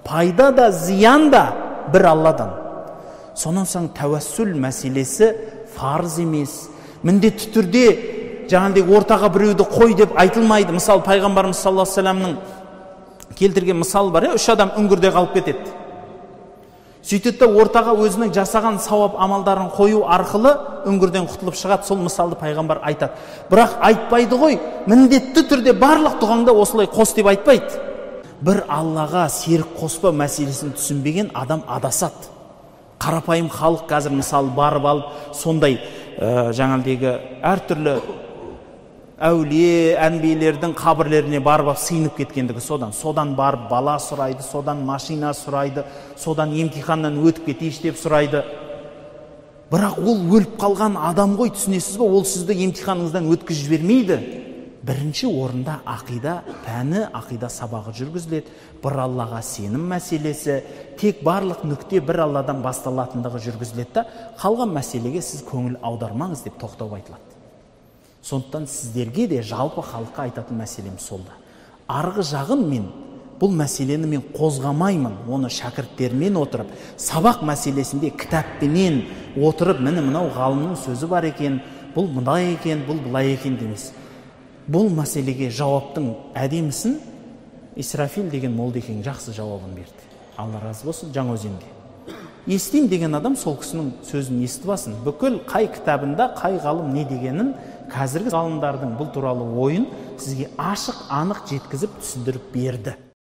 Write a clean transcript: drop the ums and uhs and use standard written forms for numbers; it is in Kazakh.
пайда да зиян да бір Алладан. Сонан соң тәуәссүл мәселесі фарыз емес, міндетті түрде жаңағыдай ортаға біреуді қой деп айтылмайды. Мысалы пайғамбарымыз саллаллаху алейхи вассаламның келтірген мысалы бар, үш адам үңгірде қалып кетеді. Сөйтеді де ортаға өзінің жасаған сауап амалдарын қою арқылы үңгірден құтылып шығады. Сол мысалды пайғамбар айтады. Бірақ айтпайды ғой, міндетті түрде барлық дұғаңда осылай қос деп айтпайды. Бір Аллаға серік қоспа мәселесін түсінбеген адам адасады. Қарапайым халық қазір мысалы барып алып, сондай жаңағыдегі әртүрлі әулие, әнбиелердің қабірлеріне барып сыйынып кеткендігі содан барып бала сұрайды, содан машина сұрайды, содан емтиханнан өтіп кетейінші деп сұрайды. Бірақ ол өліп қалған адам ғой, түсінесіз ғой, ол сізді емтиханыңыздан өткізіп жібермейді. Бірінші орында ақида пәні, ақида сабағы жүргізіледі. Бір Аллаға сенім мәселесі, тек барлық нүкте бір Алладан басталатындығы жүргізіледі. Қалған мәселеге сіз көңіл аудармаңыз деп тоқтау айтылады. Сондықтан сіздерге де жалпы халыққа айтатын мәселем солда. Арғы жағын бұл мәселені мен қозғамаймын, оны шәкірттермен отырып, сабақ мәселесінде кітаппенен отырып, мынау ғалымның сөзі бар екен, бұл мындай екен, бұл былай екен демес. Бұл мәселеге жауаптың әдемісін Исрафил деген молдекең жақсы жауабын берді. Алла разы болсын, Жаңаөзенде. Естейм деген адам сол кісінің сөзін естіп алсын. Бүкіл қай кітабында қай ғалым не дегенін, қазіргі ғалымдардың бұл туралы ойын сізге ашық, анық жеткізіп түсіндіріп берді.